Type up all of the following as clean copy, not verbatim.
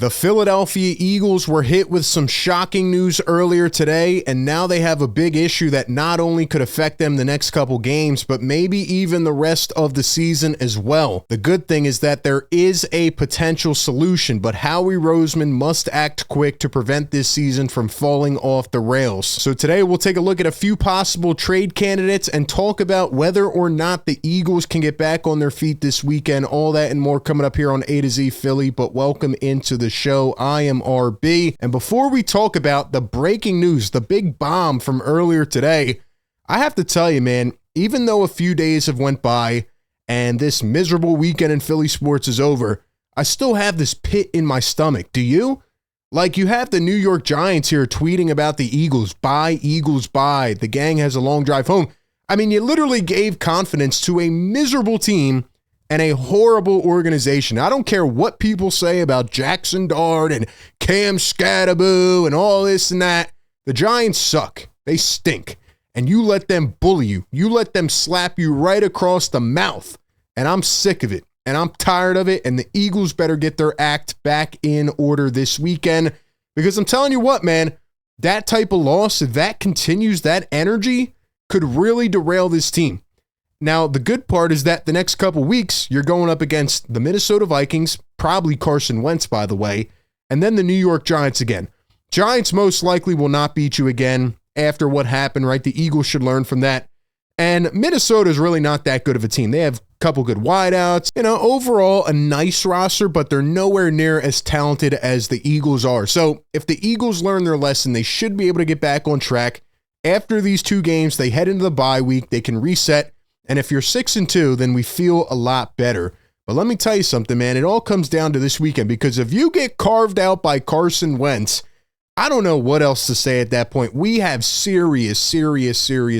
The Philadelphia Eagles were hit with some shocking news earlier today, and now they have a big issue that not only could affect them the next couple games, but maybe even the rest of the season as well. The good thing is that there is a potential solution, but Howie Roseman must act quick to prevent this season from falling off the rails. So today we'll take a look at a few possible trade candidates and talk about whether or not the Eagles can get back on their feet this weekend. All that and more coming up here on A to Z Philly, but welcome into the show. I am RB, and before we talk about the breaking news, the big bomb from earlier today, I have to tell you, man, even though a few days have went by and this miserable weekend in Philly sports is over, I still have this pit in my stomach. Do you? Like, you have the New York Giants here tweeting about the Eagles. Bye, Eagles, bye. The gang has a long drive home. I mean, you literally gave confidence to a miserable team and a horrible organization. I don't care what people say about Jackson Dart and Cam Scatterboo and all this and that. The Giants suck. They stink. And you let them bully you. You let them slap you right across the mouth. And I'm sick of it. And I'm tired of it. And the Eagles better get their act back in order this weekend. Because I'm telling you what, man, that type of loss, if that continues, that energy could really derail this team. Now, the good part is that the next couple weeks, you're going up against the Minnesota Vikings, probably Carson Wentz, by the way, and then the New York Giants again. Giants most likely will not beat you again after what happened, right? The Eagles should learn from that. And Minnesota is really not that good of a team. They have a couple good wideouts. You know, overall, a nice roster, but they're nowhere near as talented as the Eagles are. So if the Eagles learn their lesson, they should be able to get back on track. After these two games, they head into the bye week. They can reset. And if you're 6-2, then we feel a lot better. But let me tell you something, man. It all comes down to this weekend, because if you get carved out by Carson Wentz, I don't know what else to say at that point. We have serious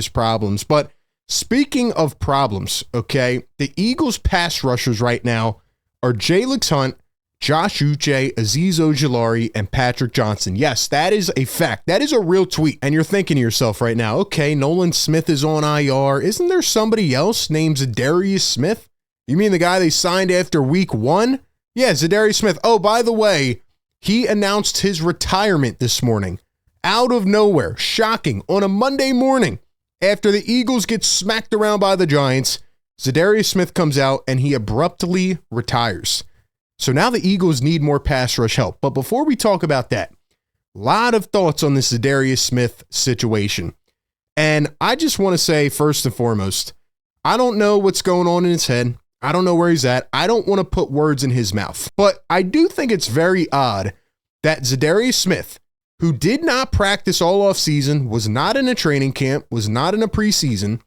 problems. But speaking of problems, okay, the Eagles pass rushers right now are Jalen Hunt, Josh Uche, Azeez Ojulari, and Patrick Johnson. Yes, that is a fact. That is a real tweet. And you're thinking to yourself right now, okay, Nolan Smith is on IR. Isn't there somebody else named Za'Darius Smith? You mean the guy they signed after week 1? Yeah, Za'Darius Smith. Oh, by the way, he announced his retirement this morning. Out of nowhere. Shocking. On a Monday morning, after the Eagles get smacked around by the Giants, Za'Darius Smith comes out and he abruptly retires. So now the Eagles need more pass rush help. But before we talk about that, a lot of thoughts on this Za'Darius Smith situation. And I just want to say, first and foremost, I don't know what's going on in his head. I don't know where he's at. I don't want to put words in his mouth. But I do think it's very odd that Za'Darius Smith, who did not practice all offseason, was not in a training camp, was not in a preseason,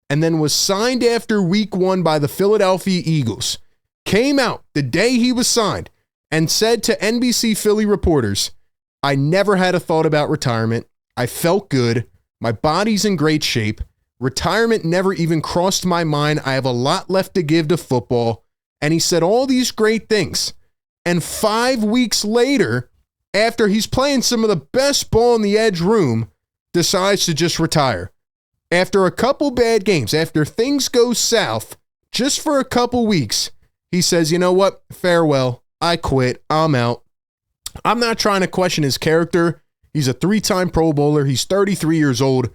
and then was signed after week 1 by the Philadelphia Eagles, came out the day he was signed and said to NBC Philly reporters, I never had a thought about retirement. I felt good. My body's in great shape. Retirement never even crossed my mind. I have a lot left to give to football. And he said all these great things. And 5 weeks later, after he's playing some of the best ball in the edge room, decides to just retire. After a couple bad games, after things go south, just for a couple weeks, he says, you know what? Farewell. I quit. I'm out. I'm not trying to question his character. He's a 3-time Pro Bowler. He's 33 years old.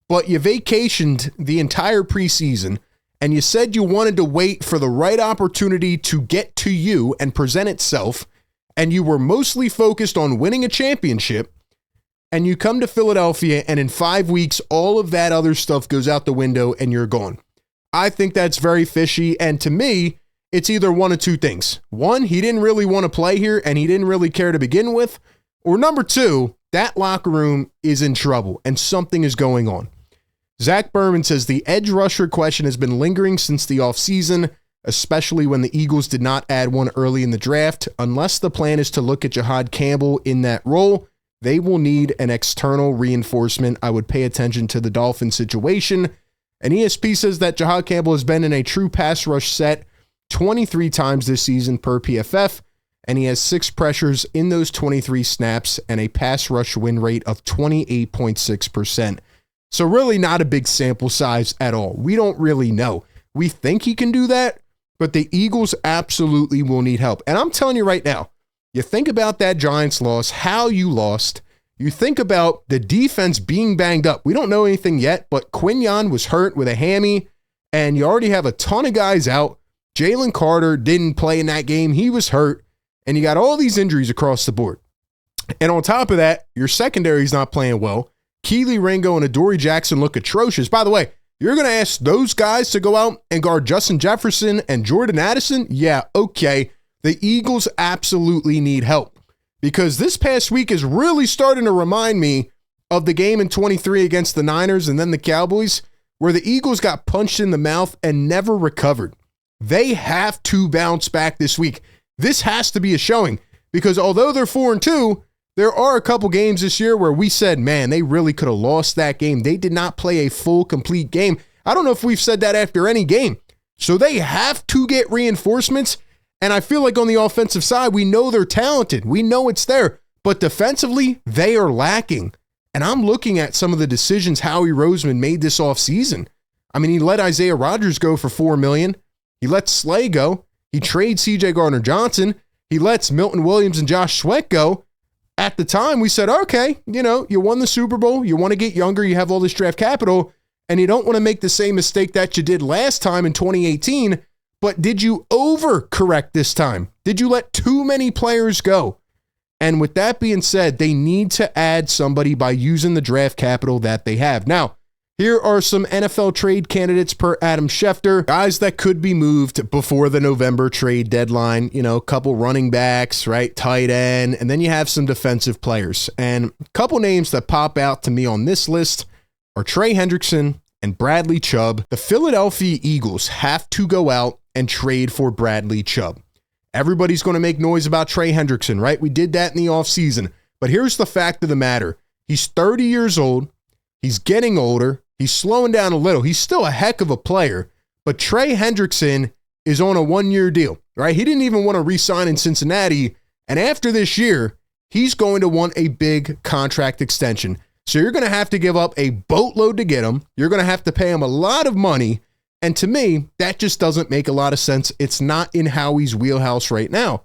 But you vacationed the entire preseason, and you said you wanted to wait for the right opportunity to get to you and present itself, and you were mostly focused on winning a championship, and you come to Philadelphia, and in 5 weeks, all of that other stuff goes out the window, and you're gone. I think that's very fishy, and to me, it's either one of two things. One, he didn't really want to play here and he didn't really care to begin with. Or number two, that locker room is in trouble and something is going on. Zach Berman says the edge rusher question has been lingering since the offseason, especially when the Eagles did not add one early in the draft. Unless the plan is to look at Jihaad Campbell in that role, they will need an external reinforcement. I would pay attention to the Dolphins situation. And ESP says that Jihaad Campbell has been in a true pass rush set 23 times this season per PFF, and he has 6 pressures in those 23 snaps and a pass rush win rate of 28.6%. So really not a big sample size at all. We don't really know. We think he can do that, but the Eagles absolutely will need help. And I'm telling you right now, You think about that Giants loss, how you lost. You think about the defense being banged up. We don't know anything yet, but Quinyon was hurt with a hammy, and you already have a ton of guys out. Jalen Carter didn't play in that game. He was hurt, and you got all these injuries across the board. And on top of that, your secondary's not playing well. Keely Ringo and Adoree Jackson look atrocious. By the way, you're going to ask those guys to go out and guard Justin Jefferson and Jordan Addison? Yeah, okay. The Eagles absolutely need help, because this past week is really starting to remind me of the game in 23 against the Niners and then the Cowboys, where the Eagles got punched in the mouth and never recovered. They have to bounce back this week. This has to be a showing, because although they're 4-2, there are a couple games this year where we said, man, they really could have lost that game. They did not play a full, complete game. I don't know if we've said that after any game. So they have to get reinforcements. And I feel like on the offensive side, we know they're talented. We know it's there. But defensively, they are lacking. And I'm looking at some of the decisions Howie Roseman made this offseason. I mean, he let Isaiah Rodgers go for $4 million. He let Slay go. He trades C.J. Gardner-Johnson. He lets Milton Williams and Josh Sweat go. At the time, we said, okay, you won the Super Bowl. You want to get younger. You have all this draft capital, and you don't want to make the same mistake that you did last time in 2018. But did you overcorrect this time? Did you let too many players go? And with that being said, they need to add somebody by using the draft capital that they have. Now, here are some NFL trade candidates per Adam Schefter, guys that could be moved before the November trade deadline. A couple running backs, right? Tight end, and then you have some defensive players. And a couple names that pop out to me on this list are Trey Hendrickson and Bradley Chubb. The Philadelphia Eagles have to go out and trade for Bradley Chubb. Everybody's going to make noise about Trey Hendrickson, right? We did that in the offseason. But here's the fact of the matter. He's 30 years old. He's getting older. He's slowing down a little. He's still a heck of a player, but Trey Hendrickson is on a one-year deal, right? He didn't even want to re-sign in Cincinnati, and after this year, he's going to want a big contract extension. So you're going to have to give up a boatload to get him. You're going to have to pay him a lot of money, and to me, that just doesn't make a lot of sense. It's not in Howie's wheelhouse right now.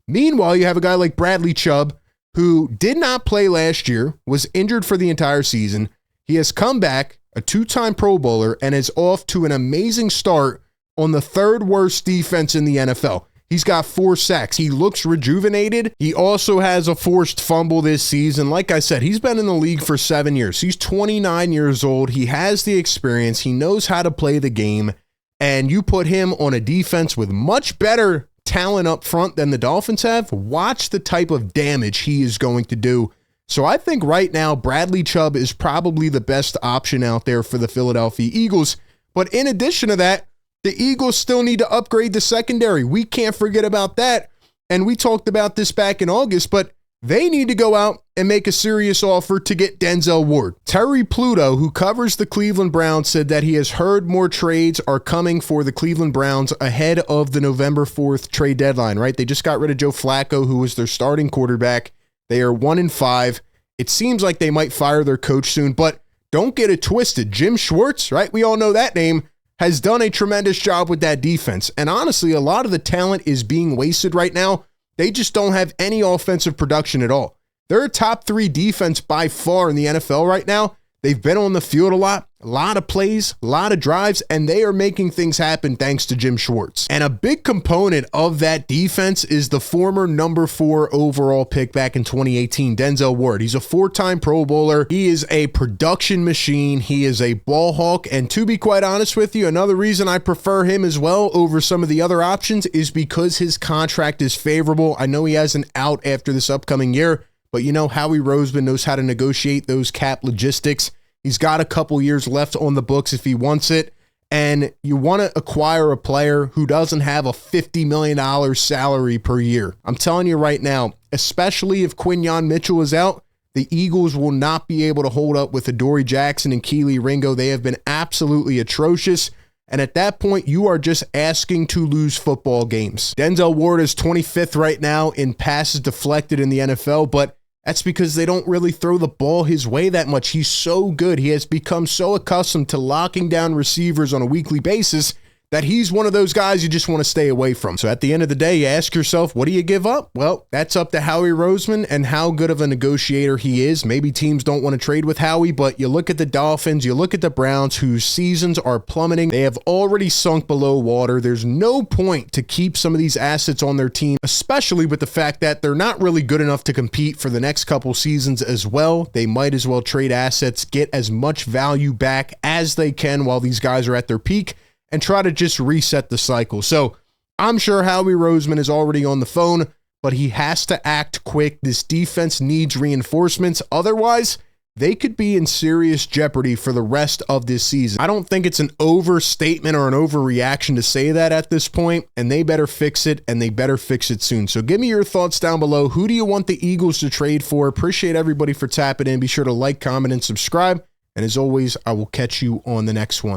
Meanwhile, you have a guy like Bradley Chubb, who did not play last year, was injured for the entire season. He has come back, a two-time Pro Bowler, and is off to an amazing start on the third worst defense in the NFL. He's got 4 sacks. He looks rejuvenated. He also has a forced fumble this season. Like I said, he's been in the league for 7 years. He's 29 years old. He has the experience. He knows how to play the game. And you put him on a defense with much better talent up front than the Dolphins have. Watch the type of damage he is going to do. So I think right now, Bradley Chubb is probably the best option out there for the Philadelphia Eagles. But in addition to that, the Eagles still need to upgrade the secondary. We can't forget about that. And we talked about this back in August, but they need to go out and make a serious offer to get Denzel Ward. Terry Pluto, who covers the Cleveland Browns, said that he has heard more trades are coming for the Cleveland Browns ahead of the November 4th trade deadline, right? They just got rid of Joe Flacco, who was their starting quarterback. They are 1-5. It seems like they might fire their coach soon, but don't get it twisted. Jim Schwartz, right? We all know that name, has done a tremendous job with that defense. And honestly, a lot of the talent is being wasted right now. They just don't have any offensive production at all. They're a top 3 defense by far in the NFL right now. They've been on the field a lot of plays, a lot of drives, and they are making things happen thanks to Jim Schwartz. And a big component of that defense is the former number 4 overall pick back in 2018, Denzel Ward. He's a 4-time Pro Bowler. He is a production machine. He is a ball hawk. And to be quite honest with you, another reason I prefer him as well over some of the other options is because his contract is favorable. I know he has an out after this upcoming year, but Howie Roseman knows how to negotiate those cap logistics. He's got a couple years left on the books if he wants it. And you want to acquire a player who doesn't have a $50 million salary per year. I'm telling you right now, especially if Quinyon Mitchell is out, the Eagles will not be able to hold up with Adoree Jackson and Keely Ringo. They have been absolutely atrocious. And at that point, you are just asking to lose football games. Denzel Ward is 25th right now in passes deflected in the NFL, but that's because they don't really throw the ball his way that much. He's so good. He has become so accustomed to locking down receivers on a weekly basis that he's one of those guys you just want to stay away from. So at the end of the day, you ask yourself, what do you give up? Well, that's up to Howie Roseman and how good of a negotiator he is. Maybe teams don't want to trade with Howie, but you look at the Dolphins, you look at the Browns, whose seasons are plummeting. They have already sunk below water. There's no point to keep some of these assets on their team, especially with the fact that they're not really good enough to compete for the next couple seasons as well. They might as well trade assets, get as much value back as they can while these guys are at their peak, and try to just reset the cycle. So I'm sure Howie Roseman is already on the phone, but he has to act quick. This defense needs reinforcements. Otherwise, they could be in serious jeopardy for the rest of this season. I don't think it's an overstatement or an overreaction to say that at this point, and they better fix it, and they better fix it soon. So give me your thoughts down below. Who do you want the Eagles to trade for? Appreciate everybody for tapping in. Be sure to like, comment, and subscribe. And as always, I will catch you on the next one.